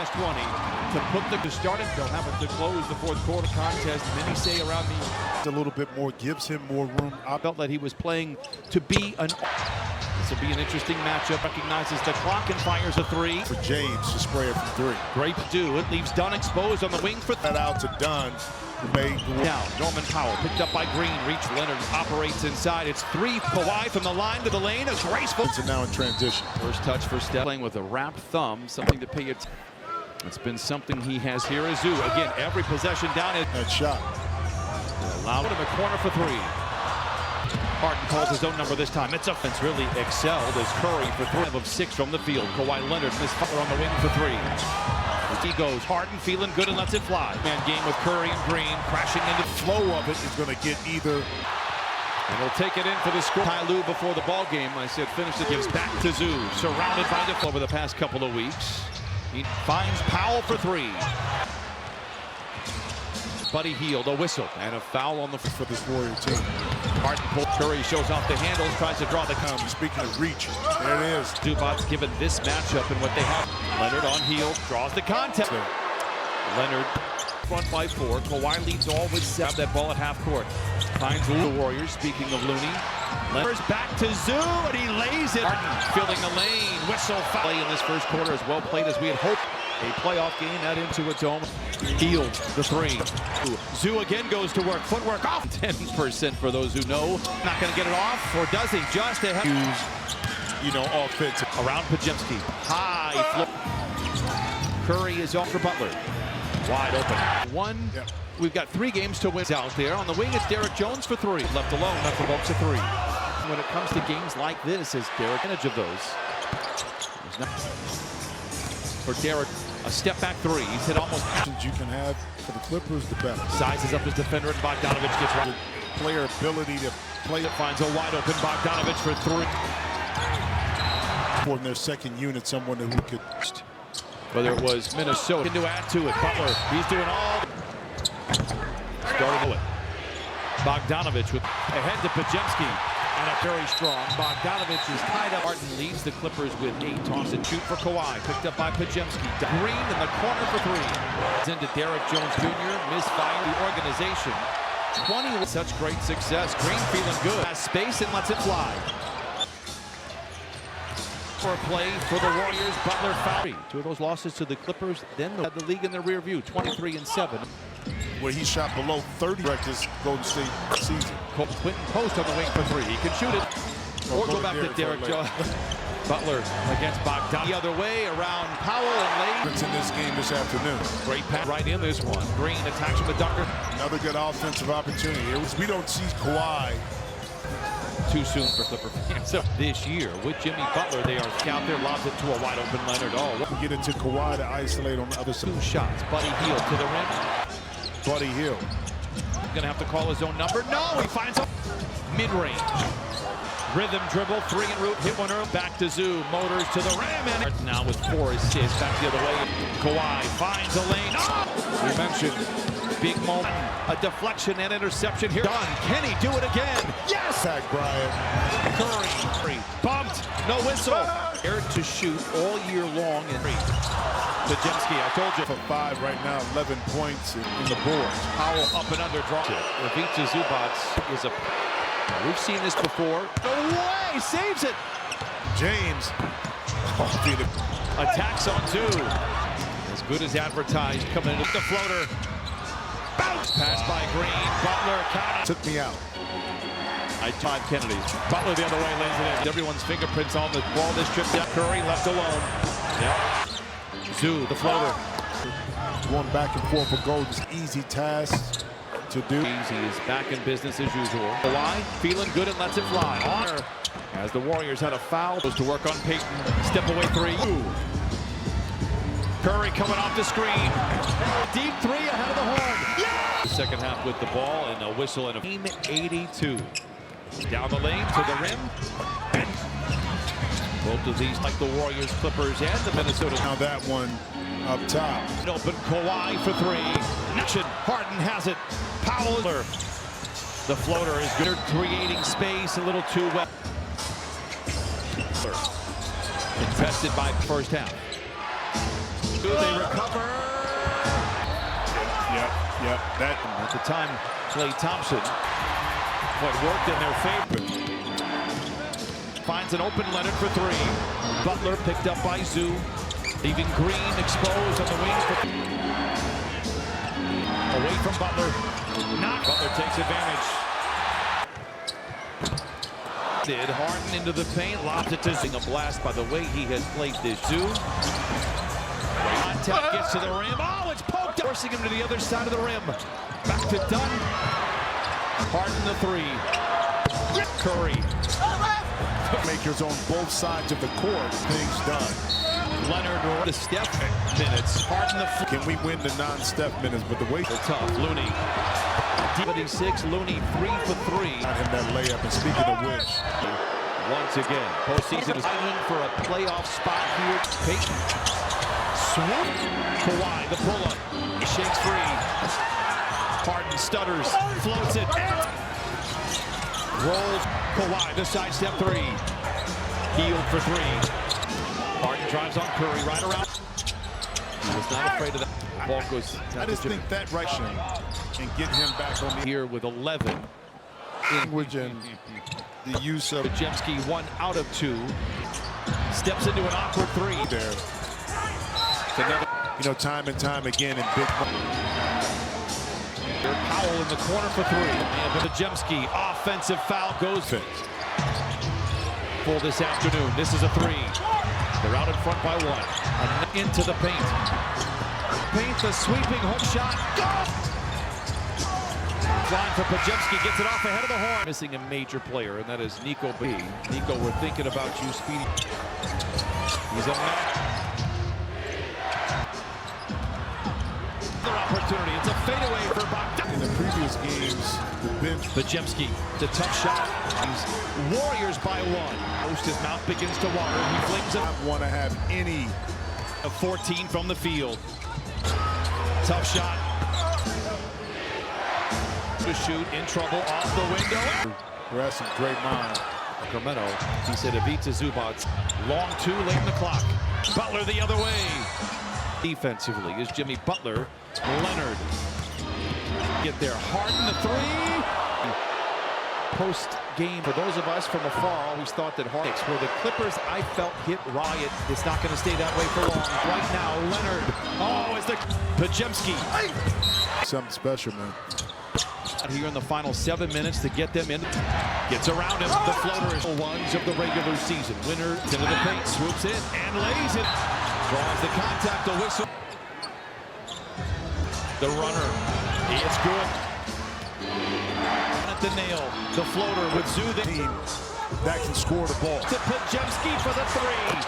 last 20 to put the start it. They'll have it to close the fourth quarter contest. Many say around me a little bit more, gives him more room. I felt that he was playing to be an. This will be an interesting matchup. Recognizes the clock and fires a three. For James to spray it from three. Great to do. It leaves Dunn exposed on the wing for that out to Dunn. Down. Norman Powell picked up by Green. Reach Leonard operates inside. It's three. Kawhi from the line to the lane. A graceful. And now in transition. First touch for Steph. Playing with a wrapped thumb. Something to pay attention. It's been something he has here as Zoo. Again, every possession down. That shot. Allowed in the corner for three. Harden calls his own number this time. It's offense really excelled as Curry for 3 of 6 from the field. Kawhi Leonard missed Butler on the wing for 3. He goes. Harden feeling good and lets it fly. Man game with Curry and Green crashing into the flow of it is going to get either. And he'll take it in for the score. Ty Lue before the ball game. I said finish it. Gives back to Zoo. Surrounded by the over the past couple of weeks. He finds Powell for 3. Buddy Hield, a whistle, and a foul on the for this Warrior team. Harden pull. Curry shows off the handles, tries to draw the count. Speaking of reach, there it is. Zubac's given this matchup and what they have. Leonard on Hield, draws the contest. Leonard front by 4. Kawhi leads all with 7. That ball at half court. Finds the Warriors. Speaking of Looney, Leonard's back to Zoo, and he lays it. Harden filling the lane. Whistle foul in this first quarter, as well played as we had hoped. A playoff game that into its own. Hield, the 3. Zoo again goes to work. Footwork off. 10% for those who know. Not going to get it off, or does he? Just ahead. Offensive. Around Pajemski. High floor. Curry is off for Butler. Wide open. We've got 3 games to win out there. On the wing, it's Derek Jones for 3. Left alone, that provokes a 3. When it comes to games like this, is Derek advantage of those. For Derek, a step back 3. He's hit almost half. You can have for the Clippers, the better. Sizes up his defender, and Bogdanovich gets right. Player ability to play. Finds a wide open Bogdanovich for 3. For their second unit, someone who could. Whether it was Minnesota to add to it. Butler, he's doing all. Started with Bogdanovich with ahead to Pajemski. And a very strong. Bogdanovich is tied up. Harden leads the Clippers with 8. Toss and shoot for Kawhi. Picked up by Pajemski. Green in the corner for 3. Into Derek Jones Jr. Misfire the organization. 20 with such great success. Green feeling good. Has space and lets it fly. For a play for the Warriors. Butler foul. 2 of those losses to the Clippers. Then they had the league in their rear view. 23-7. Where he shot below 30 records Golden State season. Quinton Post on the wing for 3. He can shoot it. Or go back to Derek Jones. Butler against Bogdan. The other way around Powell and Lane. In this game this afternoon. Great pass right in this one. Green attacks with the dunker. Another good offensive opportunity. We don't see Kawhi. Too soon for Clipper fans. So this year with Jimmy Butler, they are out there, lobs it to a wide open Leonard. Oh, get it to Kawhi to isolate on the other side. 2 shots. Buddy Hield to the rim. Buddy Hield. Gonna have to call his own number. No, he finds a mid-range. Rhythm dribble, 3 en route, hit one early. Back to Zoo, motors to the rim, and now with 4 assists. Back the other way. Kawhi finds a lane. Oh! We mentioned big moment, a deflection and interception here. Done. Can he do it again? Yes! Zach Bryant. Curry bumped, no whistle. Aired to shoot all year long. And Pajemski, I told you. For 5 right now, 11 points in the boards. Powell up and under draw. Ivica Zubac is a. We've seen this before. No way! Saves it! James. Attacks on Zoo. As good as advertised. Coming in with the floater. Bounce! Pass by Green. Butler counted. Took me out. Todd Kennedy. Butler the other way lays it in. Everyone's fingerprints on the ball this trip. Curry left alone. Yep. Zoo, the floater. Going back and forth for gold is easy task to do. Easy is back in business as usual. Kawhi feeling good and lets it fly. Honor as the Warriors had a foul. Goes to work on Payton. Step away 3. Ooh. Curry coming off the screen. Deep 3 ahead of the horn. Yeah! Second half with the ball and a whistle and a game 82. Down the lane to the rim. And both of these like the Warriors, Clippers, and the Minnesota. Now that one up top. Open Kawhi for 3. Harden has it. Powell. The floater is good. Creating space a little too well. Contested by first half. They recover. Yep, that At the time, Klay Thompson, what worked in their favor. Finds an open Leonard for three. Butler picked up by Zoo, leaving Green exposed on the wing. Away from Butler. Butler takes advantage. Harden into the paint, lobs it to Zing. A blast by the way he has played this. Zoo. Contact gets to the rim. Oh, it's poked, forcing him to the other side of the rim. Back to Dunn. Harden the three. Curry. makers on both sides of the court. Things done. Leonard, the step minutes. Harden the. Can we win the non-step minutes? But the way they're tough. Looney. 76. Looney 3 for 3. Got him that layup. And speaking of which, once again, postseason is fighting for a playoff spot here. Payton. Swoop. Kawhi, the pull-up. He shakes free. Harden stutters. Floats it. Rolls. Kawhi, the sidestep three. Healed for three. Harden drives on Curry right around. He was not afraid of that. Ball goes. I just think that Russian and get him back on the here with 11. Language and the use of Jemski 1 out of 2. Steps into an awkward three. There. Another, time and time again in big. Powell in the corner for three. And the Jemski offensive foul goes for this afternoon. This is a three. They're out in front by 1. Into the paint. The sweeping hook shot. Go! Line for Pajemski, gets it off ahead of the horn. Missing a major player, and that is Nico B. Nico, we're thinking about you, Speedy. He's a man. Another opportunity. It's a fadeaway for Bogdan. In the previous games, the bench. Pajemski, the tough shot. He's Warriors by 1. Most his mouth begins to water. He flings it. I want to have any of 14 from the field. Tough shot. To shoot, in trouble, off the window. We're at some great minds. Sacramento, he said Ivica Zubac. Long 2, late in the clock. Butler the other way. Defensively is Jimmy Butler. Leonard. Get there. Harden the three. Post game, for those of us from afar, always thought that Harden, where the Clippers, I felt, hit riot. It's not going to stay that way for long. Right now, Leonard. Oh, it's the Pajemski. Something special, man. Here in the final 7 minutes to get them in. Gets around him. The floater is ones of the regular season. Winner into the paint, swoops it and lays it. Draws the contact, the whistle. The runner. It's good. At the nail. The floater with Zoo, the team that can score the ball. To Pajemski for the three.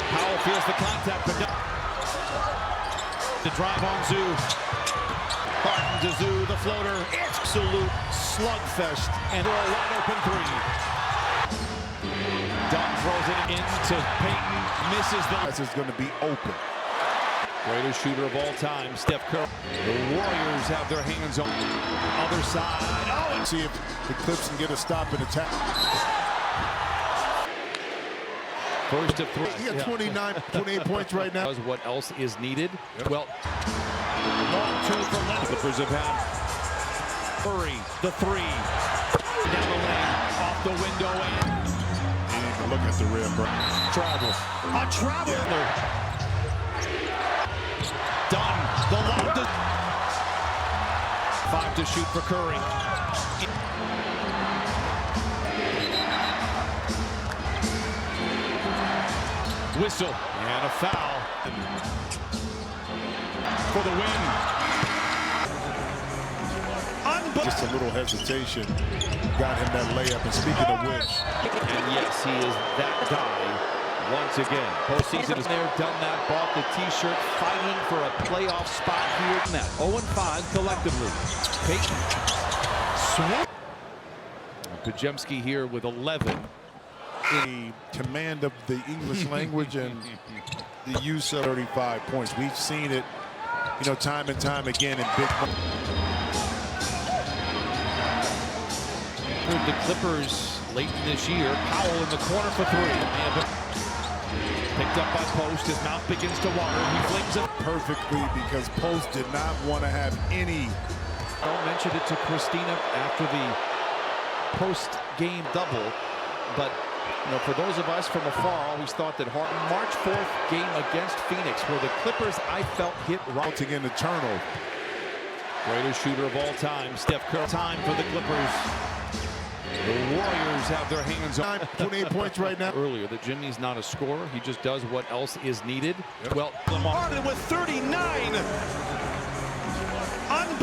Powell feels the contact, but the drive on Zoo. Harden to Zoo, the floater. Absolute slugfest. And a wide open three. Dunn throws it into Payton. Misses the. This is going to be open. Greatest shooter of all time, Steph Curry. The Warriors have their hands on the other side. Oh, and see if the Clips can get a stop and attack. First of 3. He got 28 points right now. What else is needed? Yep. Well, long 2 for Leonard. Clippers have had Curry, the 3. Down the lane, off the window, and he didn't even look at the rim, bro. Travel. A travel. Yeah. Done. The lob. 5 to shoot for Curry. Whistle and a foul for the win. Just a little hesitation got him that layup. And speaking of which, and yes, he is that guy once again. Postseason is there, done that, bought the T-shirt, fighting for a playoff spot here. 0-5 collectively. Payton. Swoop. Pajemski here with 11. The command of the English language and the use of 35 points. We've seen it, time and time again in big. The Clippers late in this year. Powell in the corner for 3. Picked up by Post. His mouth begins to water. He flings it perfectly because Post did not want to have any. I mentioned it to Christina after the post-game double, but for those of us from afar, always thought that March 4th game against Phoenix, where the Clippers, I felt, hit right. To get a turnover. Greatest shooter of all time, Steph Curry. Time for the Clippers. The Warriors have their hands on 28 points right now. Earlier that Jimmy's not a scorer. He just does what else is needed. Yep. Well, Lamar with 39.